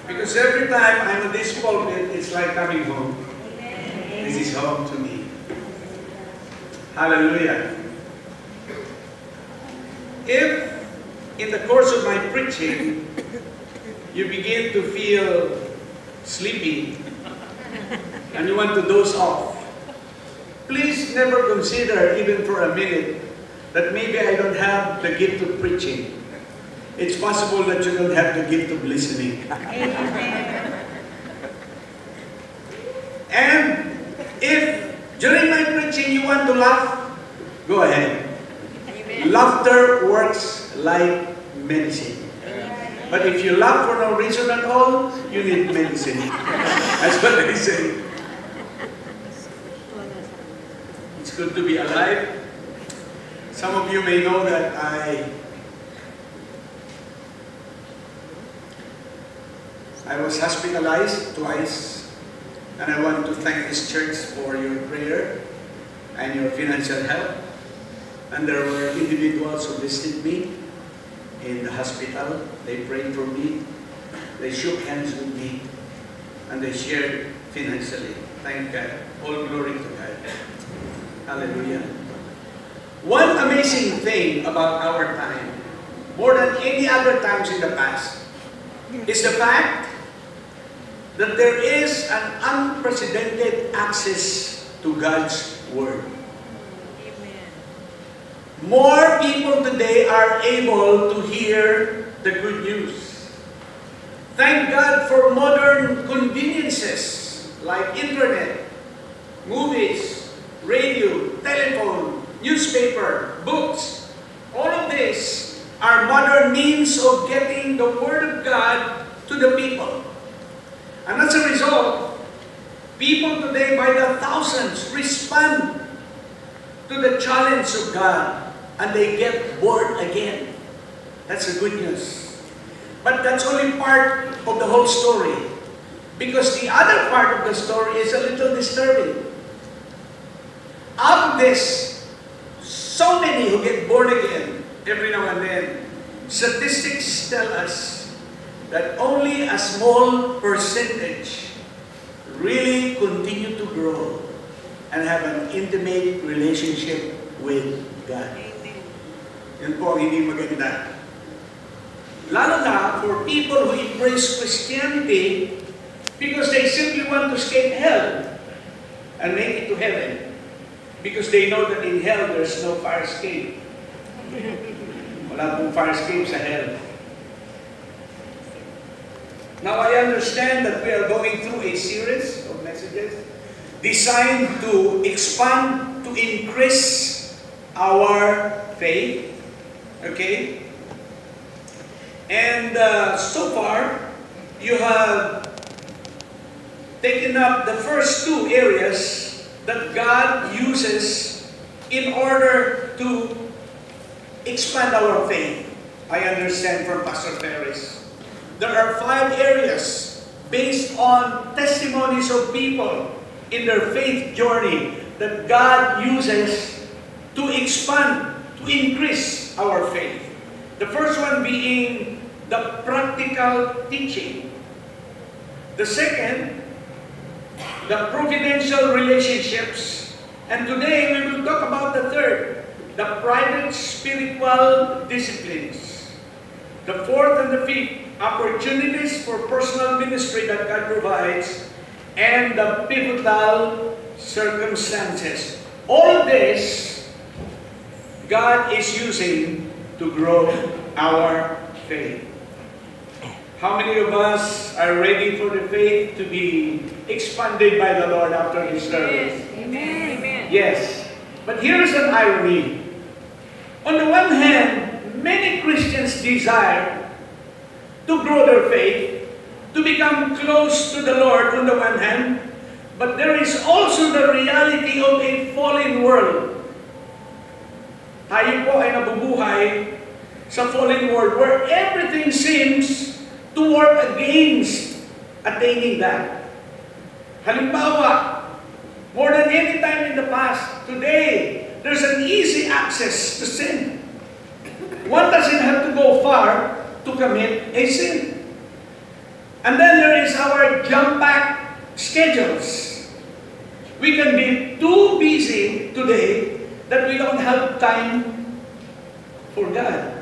Because every time I'm at this pulpit, it's like coming home. This is home to me. Hallelujah. If in the course of my preaching, you begin to feel sleepy and you want to doze off, please never consider, even for a minute, that maybe I don't have the gift of preaching. It's possible that you don't have the gift of listening. And if during my preaching you want to laugh, go ahead. Amen. Laughter works like medicine. But if you laugh for no reason at all, you need medicine. That's what I say. It's good to be alive. Some of you may know that I was hospitalized twice, and I want to thank this church for your prayer and your financial help. And there were individuals who visited me in the hospital. They prayed for me. They shook hands with me, and they shared financially. Thank God. All glory to God. Hallelujah. One amazing thing about our time, more than any other times in the past, is the fact that there is an unprecedented access to God's Word. Amen. More people today are able to hear the good news. Thank God for modern conveniences like internet, movies, radio, telephone, newspaper, books. All of these are modern means of getting the Word of God to the people. And as a result, people today by the thousands respond to the challenge of God and they get born again. That's the good news. But that's only part of the whole story. Because the other part of the story is a little disturbing. Out of this, so many who get born again every now and then, statistics tell us that only a small percentage really continue to grow and have an intimate relationship with God. Yun po ang hindi maganda. Lalo na for people who embrace Christianity because they simply want to escape hell and make it to heaven. Because they know that in hell there's no fire escape. Wala pong fire escape sa hell. Now I understand that we are going through a series of messages designed to expand, to increase our faith. Okay? And so far, you have taken up the first two areas that God uses in order to expand our faith. I understand from Pastor Ferris. There are 5 areas based on testimonies of people in their faith journey that God uses to expand, to increase our faith. The first one being the practical teaching. The second, the providential relationships. And today we will talk about the third, the private spiritual disciplines. The fourth and the fifth, opportunities for personal ministry that God provides, and the pivotal circumstances. All of this, God is using to grow our faith. How many of us are ready for the faith to be expanded by the Lord after this service? Amen. Amen. Yes. But here's an irony. On the one hand, many Christians desire to grow their faith, to become close to the Lord on the one hand, but there is also the reality of a fallen world. Tayo po ay nabubuhay sa fallen world where everything seems to work against attaining that. Halimbawa, more than any time in the past, today, there's an easy access to sin. One doesn't have to go far to commit a sin. And then there is our jump-pack schedules. We can be too busy today that we don't have time for God.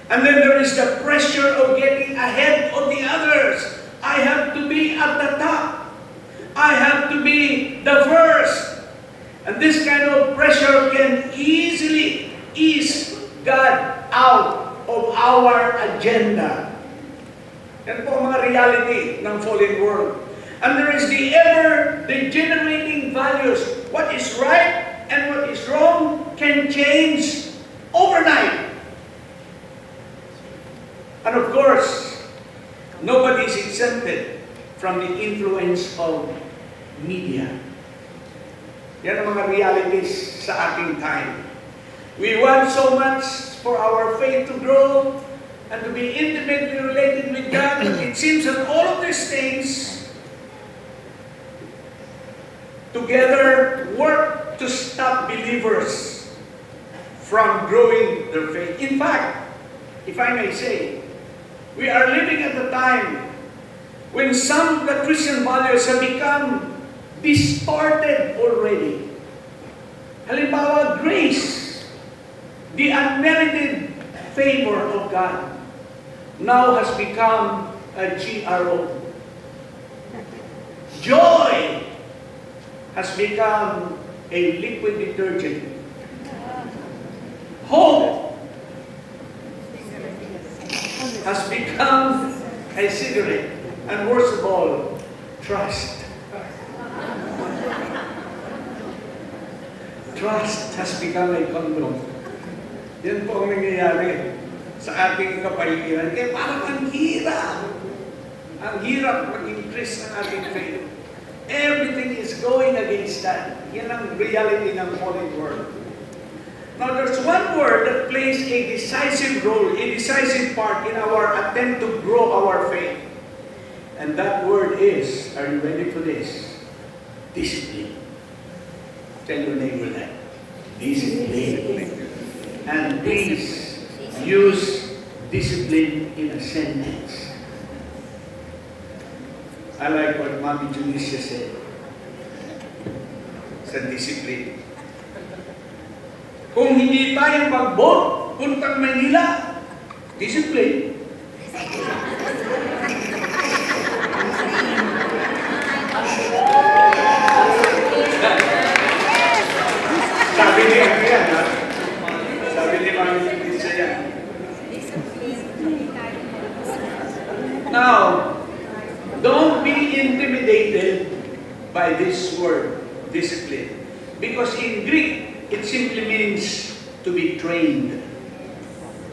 And then there is the pressure of getting ahead of the others. I have to be at the top. I have to be the first. And this kind of pressure can easily ease God out of our agenda. Yan po ang mga reality ng fallen world. And there is the ever-degenerating values. What is right and what is wrong can change overnight. And of course, nobody is exempted from the influence of media. Yan ang mga realities sa ating time. We want so much for our faith to grow and to be intimately related with God. It seems that all of these things together work to stop believers from growing their faith. In fact, if I may say, we are living at a time when some of the Christian values have become distorted already. Halimbawa, grace, the unmerited favor of God, now has become a GRO. Joy has become a liquid detergent. Hope has become a cigarette. And worst of all, trust. Trust has become a condom. Yan po ang nangyayari sa ating kapaligiran. Kaya parang ang hirap. Ang hirap mag-increase ng ating faith. Everything is going against that. Yan ang reality ng fallen world. Now, there's one word that plays a decisive role, a decisive part in our attempt to grow our faith. And that word is, are you ready for this? Discipline. Tell your neighbor that. Discipline. And please use discipline in a sentence. I like what Mami Junicia said. Sa discipline. Kung hindi tayo mag-vote, puntang Manila, discipline. Sabi niya yan, ha? Sabi ni Mami Junicia yan. Now, don't be intimidated by this word, discipline. Because in Greek, it simply means to be trained.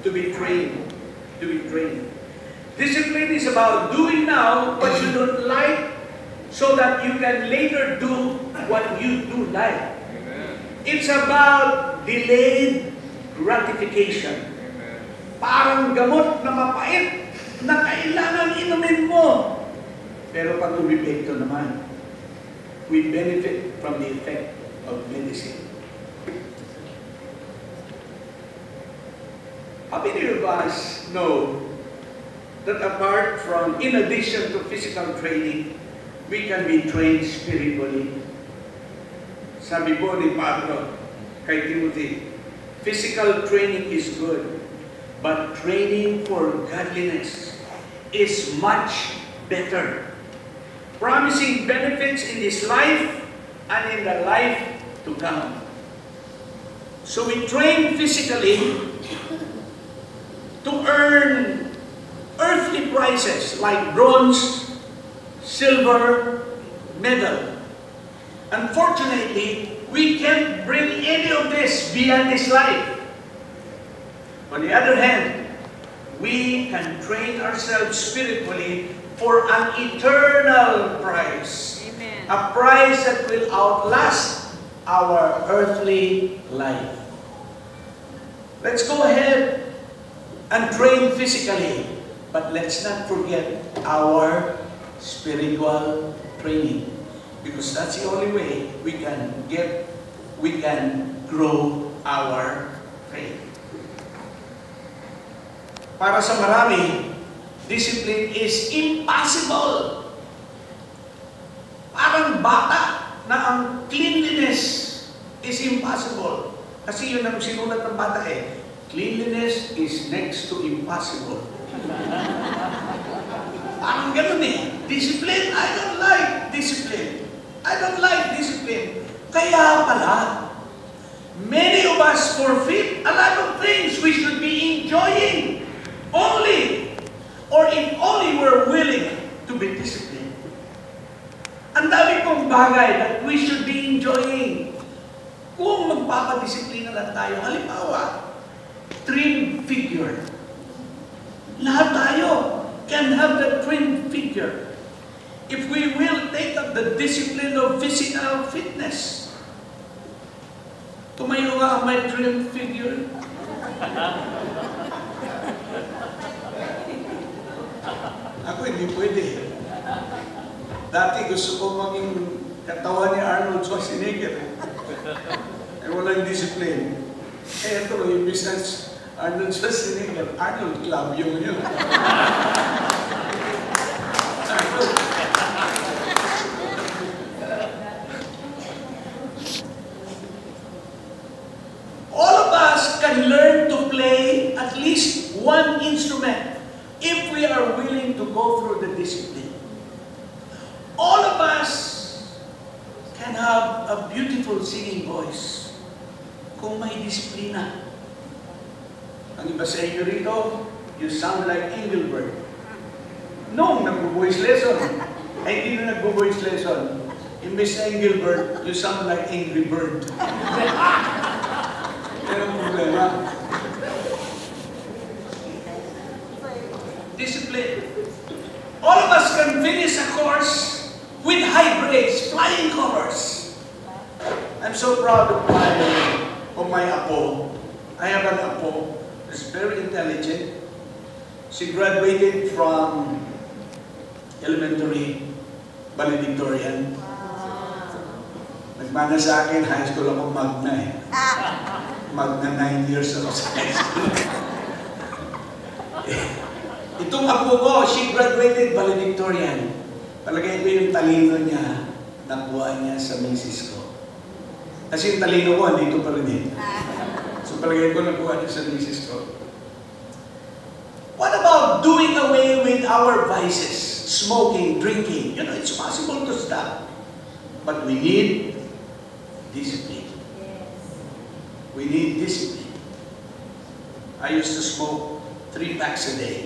To be trained. To be trained. Discipline is about doing now what you don't like so that you can later do what you do like. It's about delayed gratification. Parang gamot na mapait na kailangan inumin mo. Pero pag umipekto naman, we benefit from the effect of medicine. How many of us know that apart from, in addition to physical training, we can be trained spiritually? Sabi po ni Pablo kay Timothy, physical training is good, but training for godliness is much better, promising benefits in this life and in the life to come. So we train physically to earn earthly prizes like bronze, silver, medal. Unfortunately, we can't bring any of this beyond this life. On the other hand, we can train ourselves spiritually for an eternal prize. Amen. A prize that will outlast our earthly life. Let's go ahead and train physically, but let's not forget our spiritual training, because that's the only way we can grow our faith. Para sa marami, discipline is impossible. Parang bata na ang cleanliness is impossible. Kasi yun ang sinulat ng bata eh. Cleanliness is next to impossible. Parang ganun eh. Discipline, I don't like discipline. I don't like discipline. Kaya pala, many of us forfeit a lot of things we should be enjoying only, or if only we're willing to be disciplined. Ang dami pong bagay that we should be enjoying. Kung magpapadisiplina lang tayo, halimbawa, trim figure. Lahat tayo can have that trim figure if we will take up the discipline of physical fitness. Tumayo nga ang may trim figure. Ako hindi pwede. Dati gusto ko maging katawan ni Arnold Schwarzenegger. Eh walang discipline. Eh ito, yung business Arnold Schwarzenegger. Arnold Club yung yun. All of us can learn to play at least one instrument if we are willing to go through the discipline. All of us can have a beautiful singing voice kung may disiplina. Ang iba sa inyo rito, you sound like Engelbert. Noong nagbo-voice lesson, ay hindi na nagbo-voice lesson. Imbes na Engelbert, you sound like Angry Bird. Yan ang problema. Discipline. All of us can finish a course with high grades, flying colors. I'm so proud of my apo. I have an apo who's very intelligent. She graduated from elementary valedictorian. Nagmana sa akin, high school ako magna eh. Magna 9 years ako sa high school. Itong apo ko, she graduated valedictorian. Palagay ko yung talino niya, nakuha niya sa misis ko. Kasi yung talino ko, andito pa rin eh. So palagay ko nakuha niya sa misis ko. What about doing away with our vices? Smoking, drinking. You know, it's possible to stop. But we need discipline. We need discipline. I used to smoke 3 packs a day.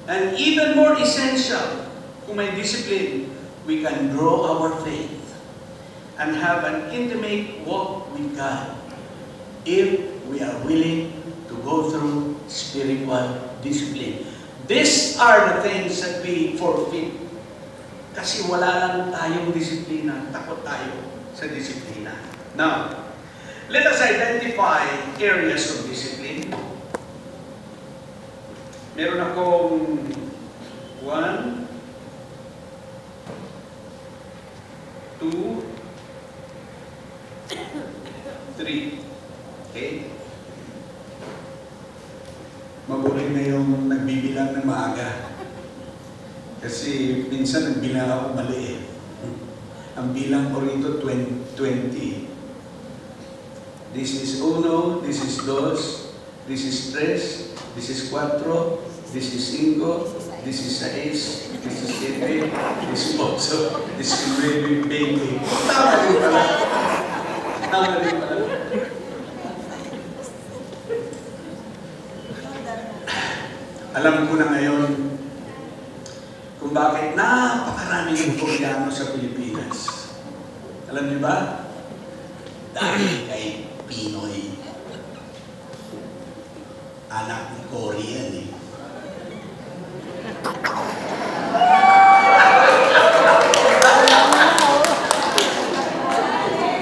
And even more essential, kung may discipline, we can grow our faith and have an intimate walk with God if we are willing to go through spiritual discipline. These are the things that we forfeit. Kasi wala lang tayong disiplina, takot tayo sa disiplina. Now, let us identify areas of discipline. Meron akong 1, 2, 3. Okay? Mabuti na yung nagbibilang ng maaga. Kasi minsan nagbilang ako mali eh. Ang bilang ko rito 20. This is 1, this is 2, this is 3, this is 4, this is 5, this is 6, this is 7, this is 8, this is 9, 20. Tama rin pala. Tama rin pala. Alam ko na ngayon kung bakit napakaraming Koreano sa Pilipinas. Alam niyo ba? Dahil kay Pinoy. Anak ni Korean eh.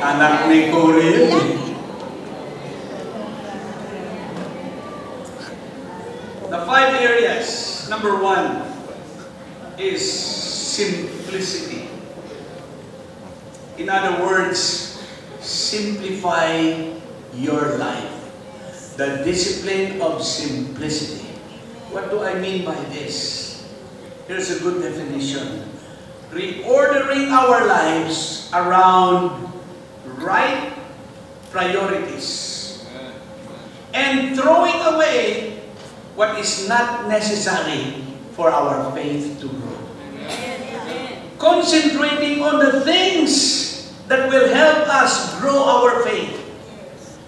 Anak ni Korean eh. The 5 areas. Number 1 is simplicity. In other words, simplify your life. The discipline of simplicity. What do I mean by this? Here's a good definition. Reordering our lives around right priorities and throwing away what is not necessary for our faith to grow. Concentrating on the things that will help us grow our faith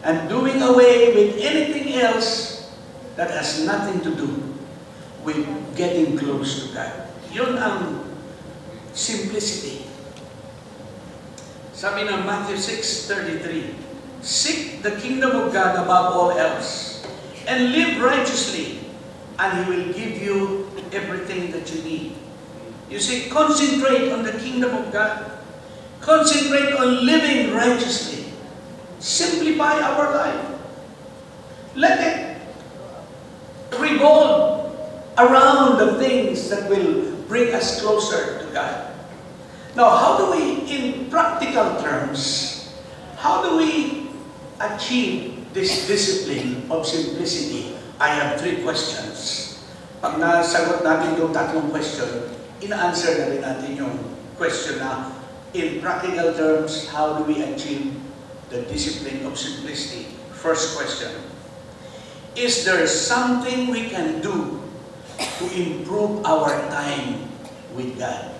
and doing away with anything else that has nothing to do with getting close to God. Yun ang simplicity. Sabi ng Matthew 6:33, seek the kingdom of God above all else and live righteously, and He will give you everything that you need. You see, concentrate on the kingdom of God. Concentrate on living righteously. Simplify our life. Let it revolve around the things that will bring us closer to God. Now, how do we, in practical terms, how do we achieve this discipline of simplicity? I have 3 questions. Pag nasagot natin yung 3 question, ina-answer na rin natin yung question na, in practical terms, how do we achieve the discipline of simplicity? First question, is there something we can do to improve our time with God?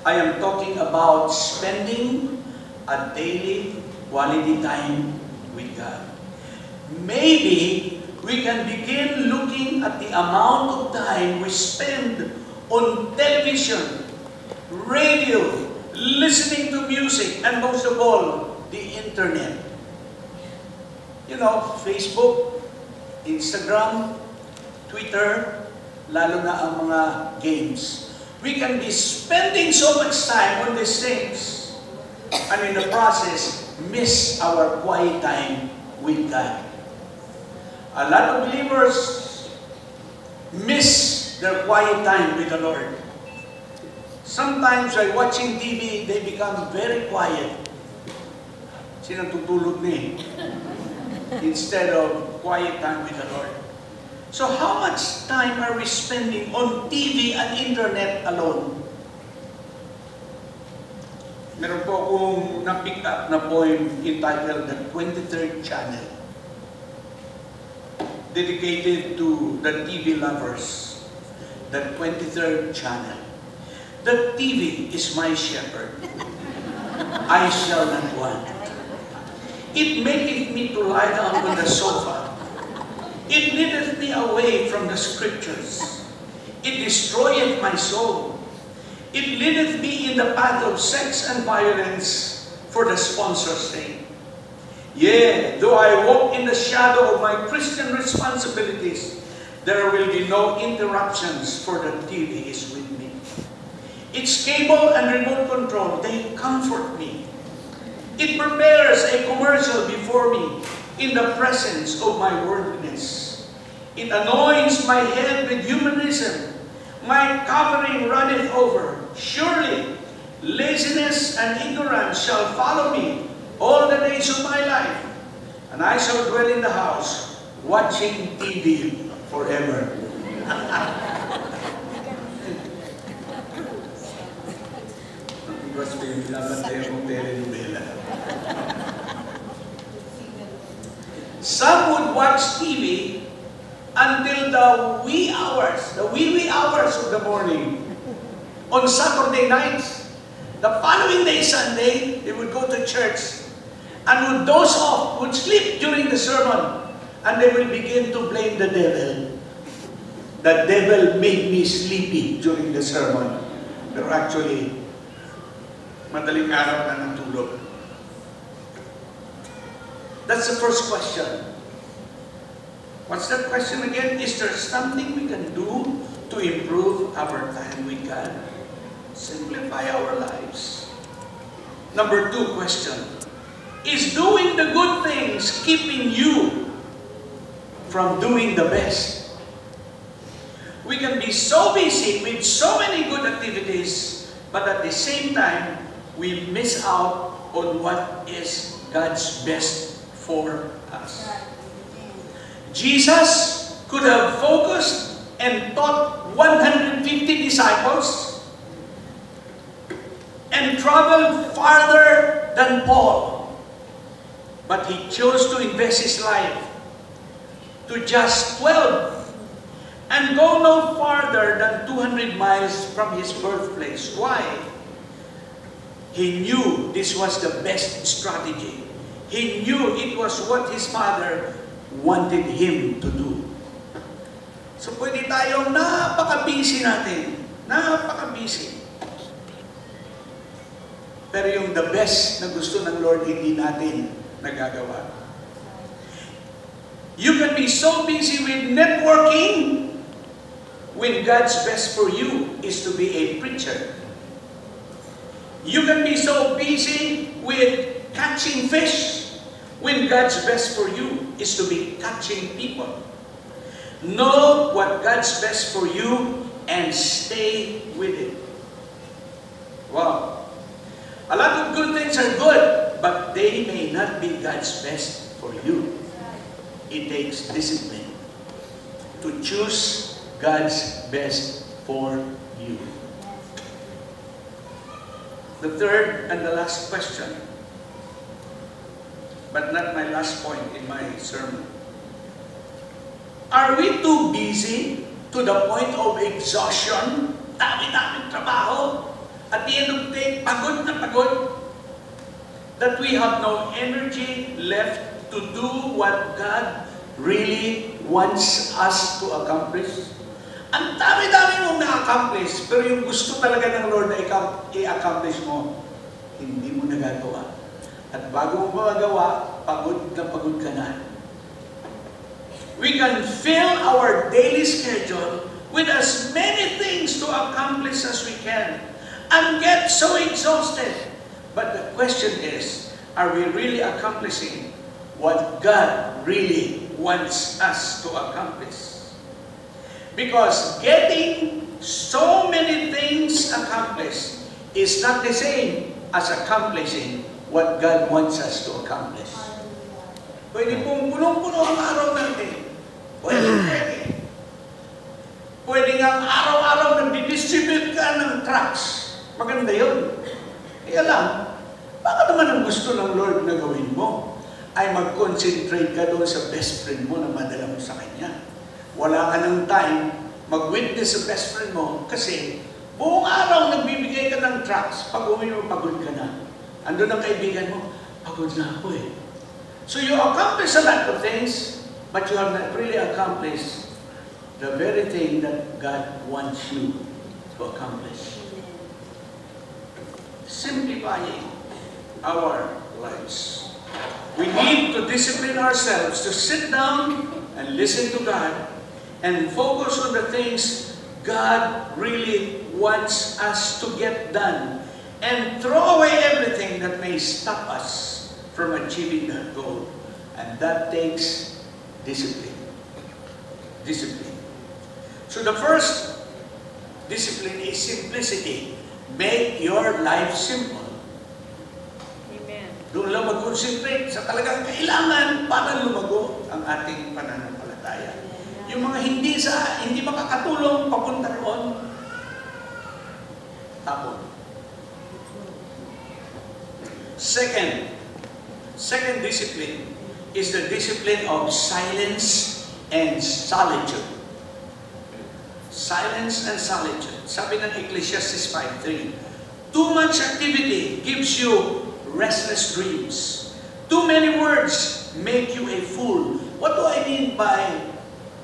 I am talking about spending a daily quality time with God. Maybe we can begin looking at the amount of time we spend on television, radio, listening to music, and most of all, the internet. You know, Facebook, Instagram, Twitter, lalo na ang mga games. We can be spending so much time on these things, and in the process, miss our quiet time with God. A lot of believers miss their quiet time with the Lord. Sometimes by watching TV, they become very quiet. Sinatutulog na eh. Instead of quiet time with the Lord. So how much time are we spending on TV and internet alone? Meron po akong na-pick up na poem entitled The 23rd Channel, dedicated to the TV lovers. The 23rd Channel. The TV is my shepherd. I shall not want. It maketh me to lie down on the sofa. It leadeth me away from the scriptures. It destroyeth my soul. It leadeth me in the path of sex and violence for the sponsor's sake. Yea, though I walk in the shadow of my Christian responsibilities, there will be no interruptions, for the TV is with me. Its cable and remote control, they comfort me. It prepares a commercial before me in the presence of my worldliness. It anoints my head with humanism. My covering runneth over. Surely, laziness and ignorance shall follow me all the days of my life, and I shall dwell in the house, watching TV forever. Some would watch TV until the wee hours of the morning. On Saturday nights, the following day, Sunday, they would go to church and would doze off, would sleep during the sermon, and they will begin to blame the devil. The devil made me sleepy during the sermon. Pero actually, madaling araw na natulog. That's the first question. What's that question again? Is there something we can do to improve our time with God? Simplify our lives. Number 2 question. Is doing the good things keeping you from doing the best? We can be so busy with so many good activities, but at the same time, we miss out on what is God's best for us. Jesus could have focused and taught 150 disciples and traveled farther than Paul. But he chose to invest his life to just 12 and go no farther than 200 miles from his birthplace. Why? He knew this was the best strategy. He knew it was what his father wanted him to do. So pwede tayong napaka-busy natin. Napaka-busy. Pero yung the best na gusto ng Lord, hindi natin nagagawa. You can be so busy with networking when God's best for you is to be a preacher. You can be so busy with catching fish when God's best for you is to be catching people. Know what God's best for you and stay with it. Wow. A lot of good things are good, but they may not be God's best for you. It takes discipline to choose God's best for you. The third and the last question, but not my last point in my sermon. Are we too busy to the point of exhaustion? Dami-daming trabaho. At the end of the day, pagod na pagod. That we have no energy left to do what God really wants us to accomplish. Ang dami-dami mong na-accomplish, pero yung gusto talaga ng Lord na i-accomplish mo, hindi mo nagagawa. At bago mo magawa, pagod ka na. We can fill our daily schedule with as many things to accomplish as we can and get so exhausted. But the question is, are we really accomplishing what God really wants us to accomplish? Because getting so many things accomplished is not the same as accomplishing what God wants us to accomplish. Pwede pong punong-puno ang araw natin. Pwede. Pwede nga araw-araw nag-distribute ka ng tracts. Maganda yun. Kaya lang, baka naman ang gusto ng Lord na gawin mo ay mag-concentrate ka doon sa best friend mo na madala mo sa Kanya. Wala ka ng time mag-witness sa best friend mo kasi buong araw nagbibigay ka ng tracts. Pag uwi mo, pagod ka na. Andun ang kaibigan mo, pagod na ako eh. So you accomplish a lot of things, but you have not really accomplished the very thing that God wants you to accomplish. Simplifying our lives. We need to discipline ourselves to sit down and listen to God and focus on the things God really wants us to get done and throw away everything that may stop us from achieving that goal. And that takes discipline. Discipline. So the first discipline is simplicity. Make your life simple. Amen. Doon lang mag-concentrate sa talagang kailangan para lumago ang ating pananampalataya. Yung mga hindi makakatulong papunta roon, tapon. Second discipline is the discipline of silence and solitude. Silence and solitude. Sabi ng Ecclesiastes 5:3, too much activity gives you restless dreams. Too many words make you a fool. What do I mean by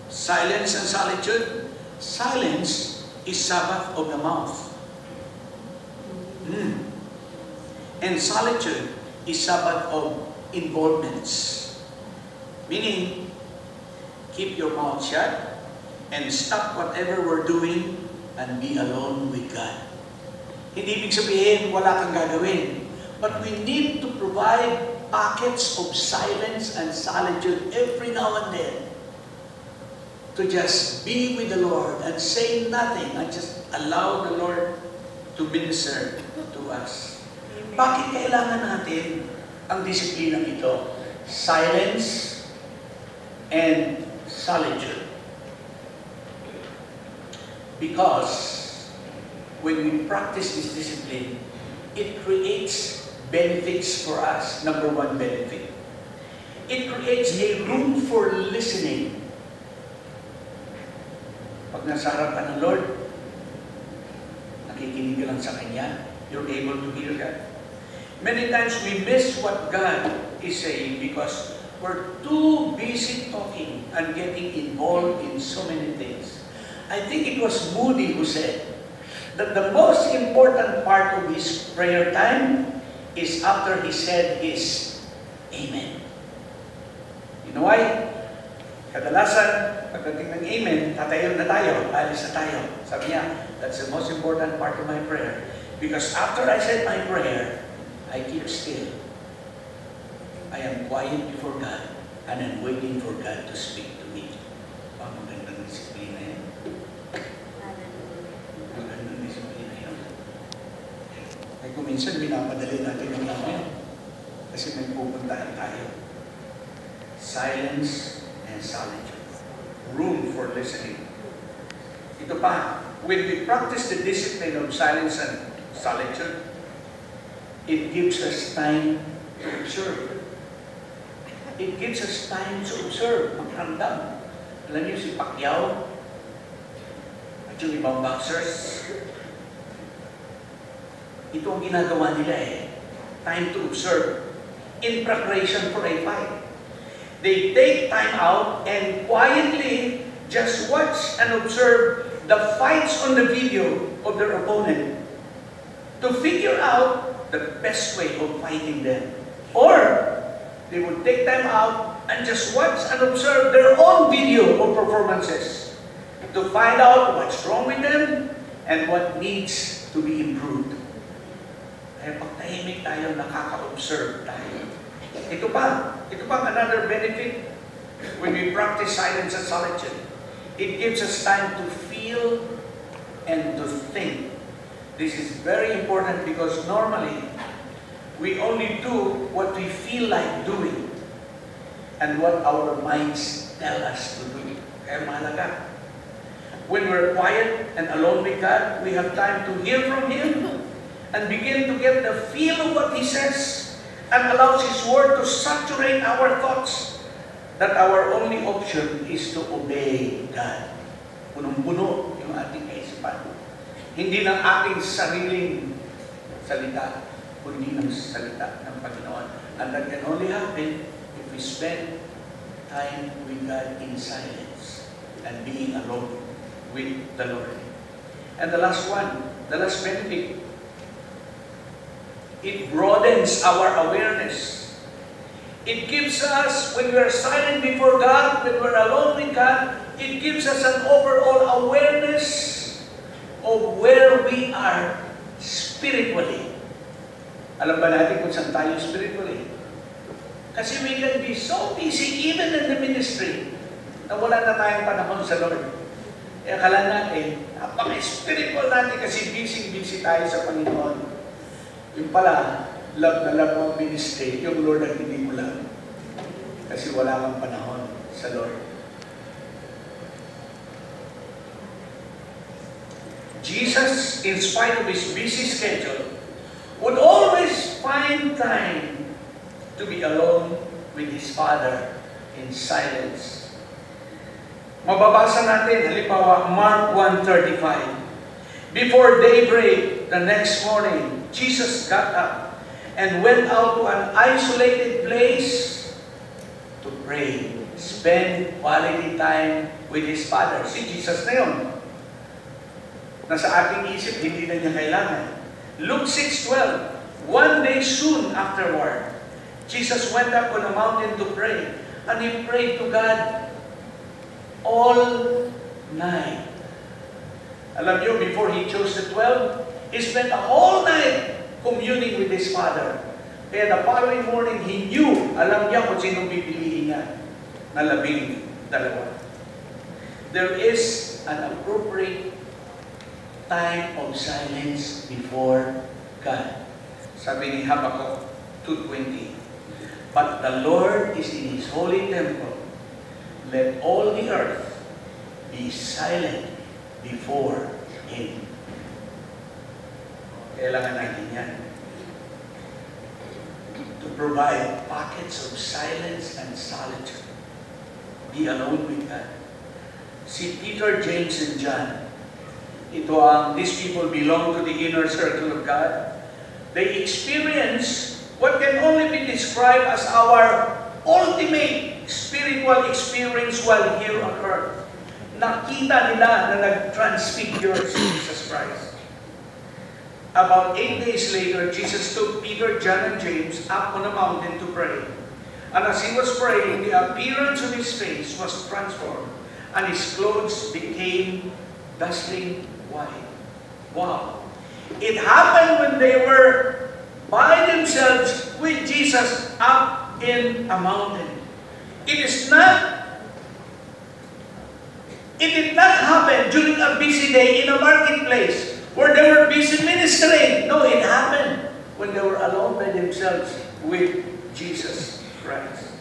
silence and solitude? Silence is Sabbath of the mouth. And solitude is Sabbath of involvements. Meaning, keep your mouth shut and stop whatever we're doing and be alone with God. Hindi ibig sabihin wala kang gagawin. But we need to provide pockets of silence and solitude every now and then to just be with the Lord and say nothing and just allow the Lord to minister to us. Bakit kailangan natin ang disiplinang ito? silence, and solitude. Because when we practice this discipline, it creates benefits for us. Number one benefit, it creates a room for listening. Pag nasa harapan ng Lord, nakikinig ka lang sa Kanya, you're able to hear God. Many times we miss what God is saying because we're too busy talking and getting involved in so many things. I think it was Moody who said that the most important part of his prayer time is after he said his Amen. You know why? Kadalasan, pagdating ng Amen, tatayo na tayo, alis na tayo. Sabi niya, that's the most important part of my prayer. Because after I said my prayer, I keep still. I am quiet before God and I'm waiting for God to speak to me. Magandang disiplina yan. Magandang disiplina yan. Ay kung minsan, minamadali natin ang Amen. Kasi may pupuntahan tayo. Silence and solitude. Room for listening. Ito pa, when we practice the discipline of silence and solitude, it gives us time to observe. It gives us time to observe, magramdam. Alam niyo si Pacquiao at yung ibang boxers, ito ang ginagawa nila time to observe in preparation for a fight. They take time out and quietly just watch and observe the fights on the video of their opponent to figure out the best way of fighting them. Or they would take time out and just watch and observe their own video of performances to find out what's wrong with them and what needs to be improved. Kaya pag tahimik tayo, nakaka-observe tayo. Ito pa another benefit when we practice silence and solitude. It gives us time to feel and to think. This is very important because normally, we only do what we feel like doing and what our minds tell us to do. Kaya mahalaga. When we're quiet and alone with God, we have time to hear from Him and begin to get the feel of what He says and allows His Word to saturate our thoughts that our only option is to obey God. Punong-puno yung ating kaisipan. Hindi ng ating sariling salita, kundi ng salita ng Panginoon. And that can only happen if we spend time with God in silence and being alone with the Lord. And the last one, the last benefit, it broadens our awareness. It gives us, when we are silent before God, when we're alone with God, it gives us an overall awareness of where we are spiritually. Alam ba natin kung saan tayo spiritually? Kasi we can be so busy even in the ministry na wala na tayong panahon sa Lord. E akala natin, napaka-spiritual natin kasi busy tayo sa Panginoon. Yung pala, love na love mo ministry, yung Lord ang hindi mo love. Kasi wala kang panahon sa Lord. Jesus, in spite of His busy schedule, would always find time to be alone with His Father in silence. Mababasa natin, halimbawa, Mark 1:35. Before daybreak the next morning, Jesus got up and went out to an isolated place to pray, spend quality time with His Father. Si Jesus na yun. Nasa ating isip, hindi na niya kailangan. Luke 6:12, one day soon afterward, Jesus went up on a mountain to pray, and He prayed to God all night. Alam niyo, before He chose the 12, He spent a whole night communing with His Father. Kaya the following morning, He knew, alam niya kung sinong pipiliin niya na 12. There is an appropriate time of silence before God. Sabi ni Habakkuk 2:20, but the Lord is in His holy temple. Let all the earth be silent before Him. Kailangan natin yan. To provide pockets of silence and solitude. Be alone with God. See, Peter, James, and John, these people belong to the inner circle of God. They experience what can only be described as our ultimate spiritual experience while here on earth. Nakita nila na nag-transfigure si Jesus Christ. About 8 days later, Jesus took Peter, John, and James up on a mountain to pray. And as He was praying, the appearance of His face was transformed, and His clothes became dazzling white. Wow! It happened when they were by themselves with Jesus up in a mountain. It did not happen during a busy day in a marketplace where they were busy ministering. No, it happened when they were alone by themselves with Jesus Christ.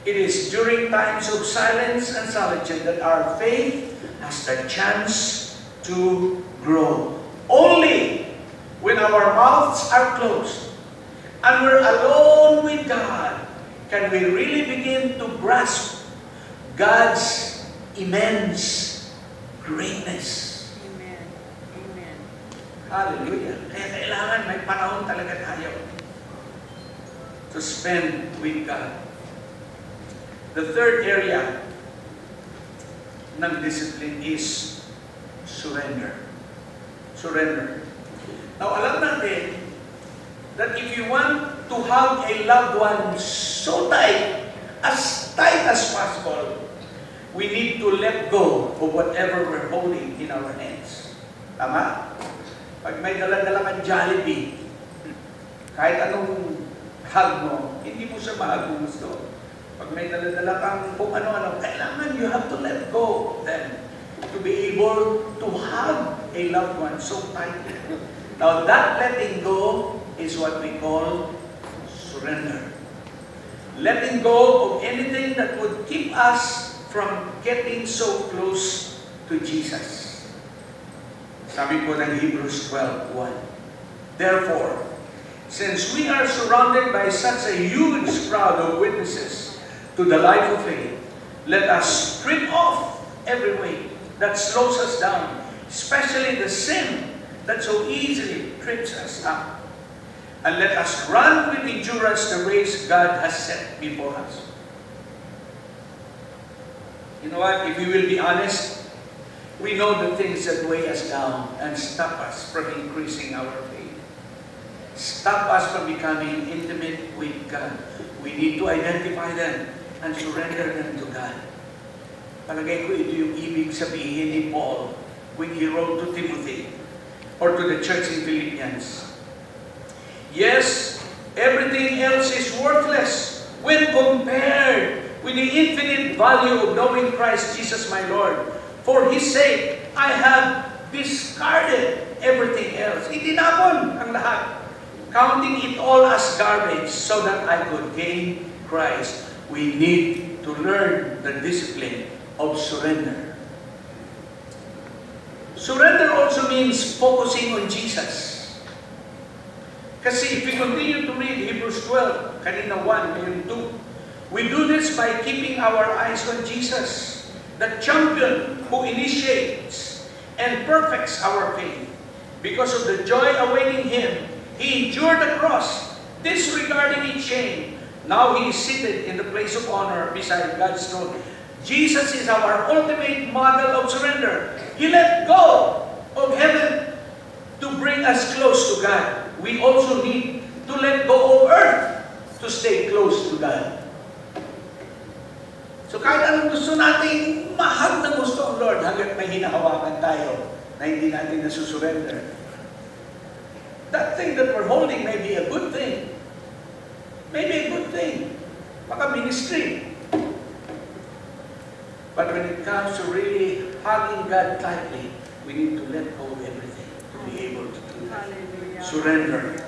It is during times of silence and solitude that our faith has the chance to grow. Only when our mouths are closed and we're alone with God can we really begin to grasp God's immense greatness. Amen. Amen. Hallelujah. Kaya kailangan may panahon talaga tayo to spend with God. The third area ng discipline is surrender. Surrender. Now, alam natin that if you want to hug a loved one so tight as possible, we need to let go of whatever we're holding in our hands. Tama? Pag may dala-dala kang Jollibee, kahit anong hug mo, hindi mo siya mahal kung gusto. Pag may dala-dala kang kung ano-ano, kailangan you have to let go of them to be able to hug a loved one so tightly. Now, that letting go is what we call surrender. Letting go of anything that would keep us from getting so close to Jesus. Sabi po ng Hebrews 12:1. Therefore, since we are surrounded by such a huge crowd of witnesses to the life of faith, let us strip off every weight that slows us down, especially the sin that so easily trips us up. And let us run with endurance the race God has set before us. You know what? If we will be honest, we know the things that weigh us down and stop us from increasing our faith. Stop us from becoming intimate with God. We need to identify them and surrender them to God. Palagay ko ito yung ibig sabihin ni Paul when he wrote to Timothy or to the church in Philippians. Yes, everything else is worthless when compared with the infinite value of knowing Christ Jesus my Lord. For His sake, I have discarded everything else. Itinapon ang lahat, counting it all as garbage so that I could gain Christ. We need to learn the discipline of surrender. Surrender also means focusing on Jesus. Kasi if we continue to read Hebrews 12, kanina 1, ngayon 2, we do this by keeping our eyes on Jesus, the champion who initiates and perfects our faith. Because of the joy awaiting Him, He endured the cross, disregarding its shame. Now He is seated in the place of honor beside God's throne. Jesus is our ultimate model of surrender. He let go of heaven to bring us close to God. We also need to let go of earth to stay close to God. So kahit anong gusto natin, mahal na gusto ang Lord hanggat may hinahawakan tayo na hindi natin nasusurrender. That thing that we're holding may be a good thing. Maybe a good thing. Baka ministry. But when it comes to really hugging God tightly, we need to let go of everything to be able to do that. Surrender.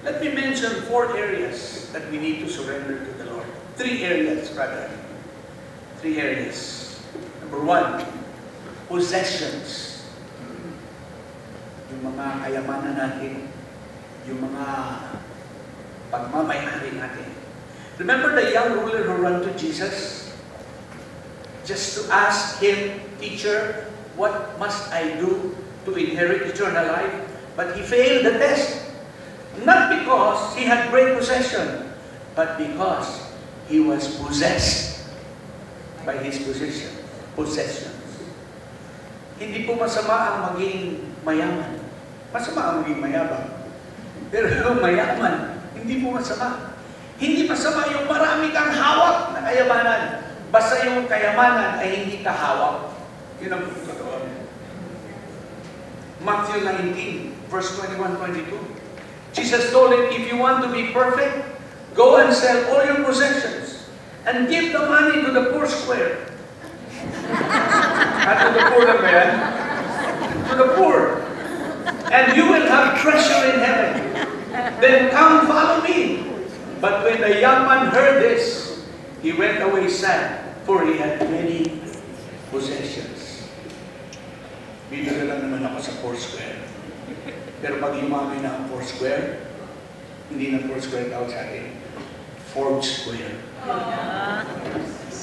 Let me mention 4 areas that we need to surrender to the Lord. 3 areas, rather. 3 areas. Number 1, possessions. Yung mga kayamanan natin, yung mga pagmamayari natin. Remember the young ruler who ran to Jesus? Just to ask him, "Teacher, what must I do to inherit eternal life?" But he failed the test. Not because he had great possession, but because he was possessed by his possessions. Hindi po masama ang maging mayaman. Masama ang maging mayabang. Pero yung mayaman, hindi po masama. Hindi masama yung marami kang hawak na kayamanan. Basta yung kayamanan ay hindi ka hawak. Yun ang totoo. Matthew 19, verse 21-22. Jesus told him, "If you want to be perfect, go and sell all your possessions and give the money to the poor square." At to the poor na ba yan? To the poor. "And you will have treasure in heaven. Then come follow me." But when the young man heard this, he went away sad, for he had many possessions. Bibili lang naman ako sa poor square. Pero pag yumamin na ang Foursquare, hindi na Foursquare tawag sa akin, Foursquare.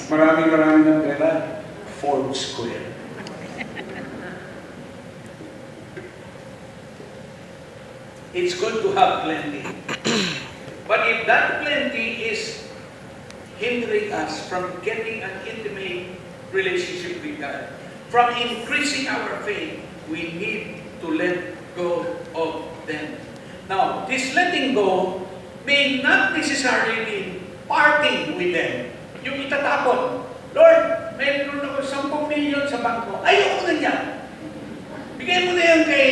Maraming ng pera, Foursquare. It's good to have plenty. But if that plenty is hindering us from getting an intimate relationship with God, from increasing our faith, we need to let go of them. Now, this letting go may not necessarily mean parting with them. Yung itatapon, "Lord, mayroon ako 10 million sa bangko. Ayoko na yan. Bigay mo na yan kay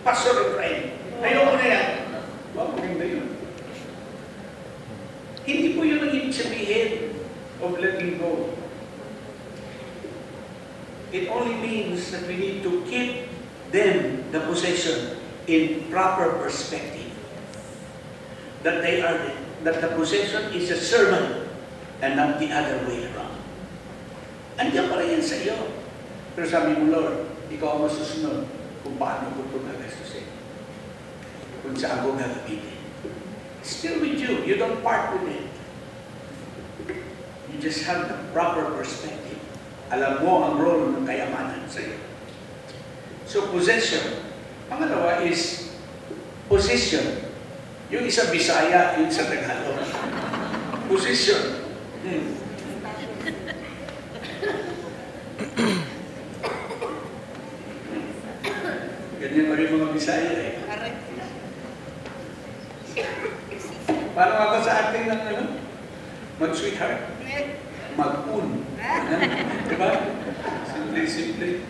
Pastor Efraim. Ayoko na yan." Wow, maganda yun. Hindi po yun ang ibig sabihin of letting go. It only means that we need to keep them, the possession, in proper perspective. That the possession is a servant and not the other way around. Andiyan pa rin yan sa iyo. Pero sabi mo, "Lord, ikaw ang masusunod kung paano ko ito gagastusin. Kung saan ko gagamitin." Still with you. You don't part with it. You just have the proper perspective. Alam mo ang role ng kayamanan sa iyo. So, possession. Pangalawa is position. Yung isa Bisaya, yung isa Tagalog. Position. Ganyan pa rin mga Bisaya eh. Paano ako sa acting ng ano? Mag-sweetheart? Mag-un. Diba? Simple.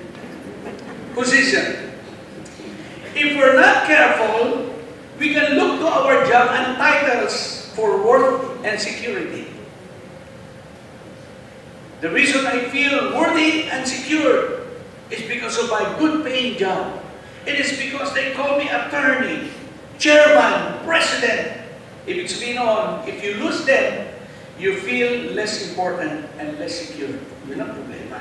Position. If we're not careful, we can look to our job and titles for worth and security. The reason I feel worthy and secure is because of my good-paying job. It is because they call me attorney, chairman, president. Ibig sabihin noon, if you lose them, you feel less important and less secure. Yun ang problema.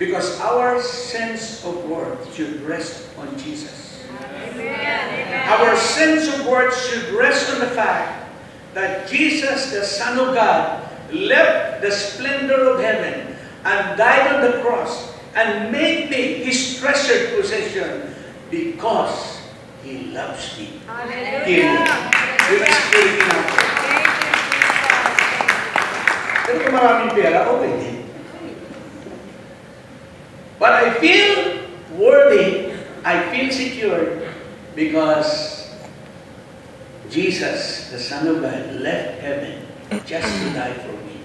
Because our sense of worth should rest on Jesus. Amen. Our sense of worth should rest on the fact that Jesus, the Son of God, left the splendor of heaven and died on the cross and made me His treasured possession because He loves me. Hallelujah. Pero kung maraming pera, okay din. But I feel worthy, I feel secure because Jesus, the Son of God, left heaven just to die for me.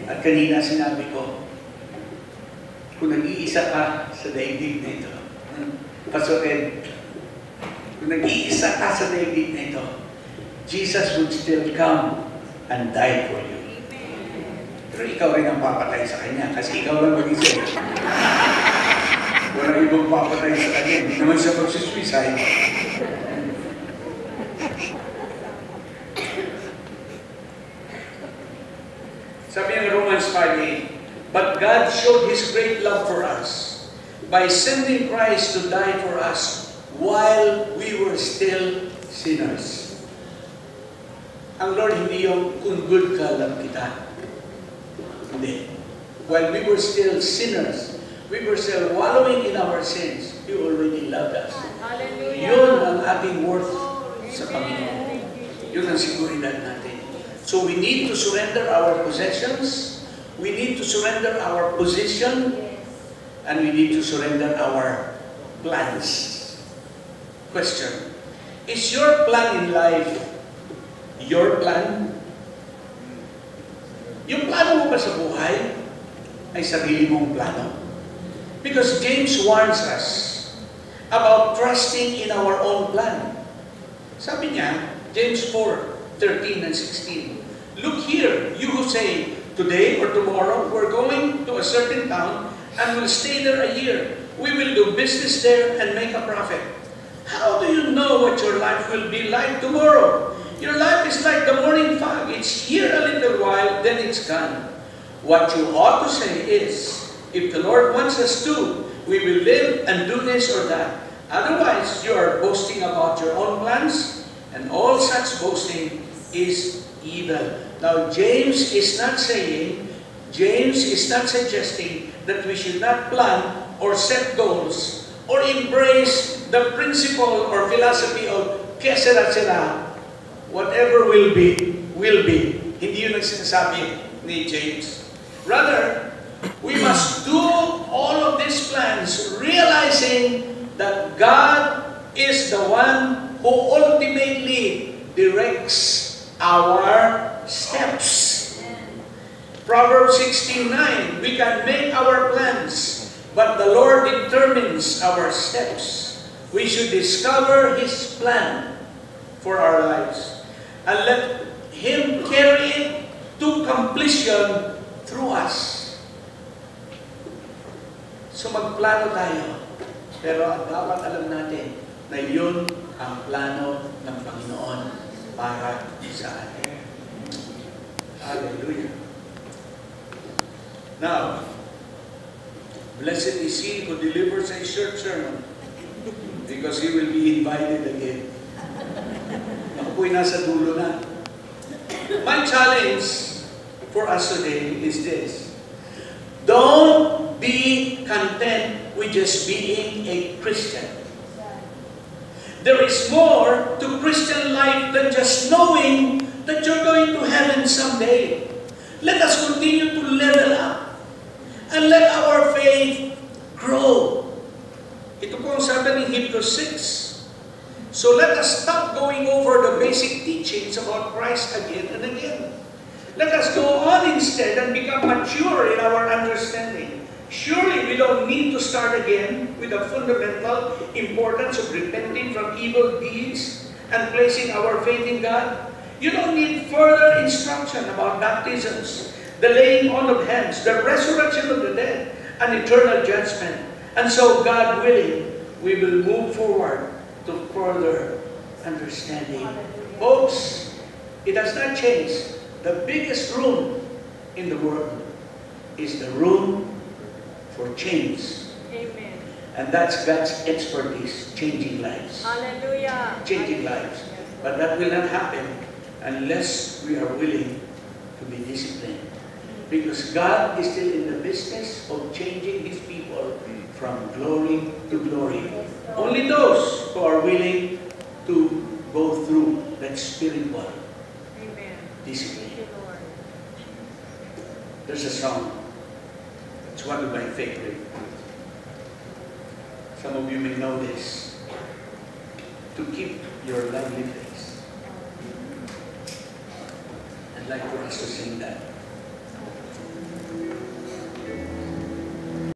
At kanina sinabi ko, kung nag-iisa ka sa daigdig na ito, Pastor Ed, kung nag-iisa ka sa daigdig na ito, Jesus would still come and die for you. Pero ikaw rin ang papatay sa Kanya kasi ikaw lang mag-isa. Walang ibang papatay sa Kanya. Hindi naman siya mag-suicide. Sabi ng Romans 5:8, but God showed His great love for us by sending Christ to die for us while we were still sinners. Ang Lord hindi yung kung good ka lang kita. Hindi. While we were still sinners, we were still wallowing in our sins, He already loved us. Hallelujah. Yun ang ating worth sa Panginoon. Yun ang seguridad natin. So we need to surrender our possessions, we need to surrender our position, and we need to surrender our plans. Question, is your plan in life your plan? Yung plano mo ba sa buhay ay sarili mong plano? Because James warns us about trusting in our own plan. Sabi niya, James 4:13 and 16, look here, you who say, today or tomorrow, we're going to a certain town and we'll stay there a year. We will do business there and make a profit. How do you know what your life will be like tomorrow? Your life is like the morning fog. It's here a little while, then it's gone. What you ought to say is, if the Lord wants us to, we will live and do this or that. Otherwise, you are boasting about your own plans, and all such boasting is evil. Now, James is not suggesting that we should not plan or set goals or embrace the principle or philosophy of que sera, whatever will be, will be. Hindi yun ang sinasabi ni James. Rather, we must do all of these plans realizing that God is the one who ultimately directs our steps. Proverbs 16:9, we can make our plans, but the Lord determines our steps. We should discover His plan for our lives and let Him carry it to completion through us. So magplano tayo, pero dapat alam natin na yun ang plano ng Panginoon para sa atin. Hallelujah. Now, blessed is he who delivers a short sermon because he will be invited again. Ako po'y nasa dulo na. My challenge for us today is this. Don't be content with just being a Christian. There is more to Christian life than just knowing that you're going to heaven someday. Let us continue to level up and let our faith grow. Ito po ang sabi ng Hebrews 6. So let us stop going over the basic teachings about Christ again and again. Let us go on instead and become mature in our understanding. Surely we don't need to start again with the fundamental importance of repenting from evil deeds and placing our faith in God. You don't need further instruction about baptisms, the laying on of hands, the resurrection of the dead, and eternal judgment. And so, God willing, we will move forward to further understanding. Folks, it has not changed. The biggest room in the world is the room for change. Amen. And that's God's expertise, changing lives. Hallelujah. Changing lives. But that will not happen unless we are willing to be disciplined. Because God is still in the business of changing His people from glory to glory. Only those who are willing to go through that spiritual discipline. Thank you, Lord. There's a song. It's one of my favorite. Some of you may know this. To keep your lively face. I'd like for us to sing that.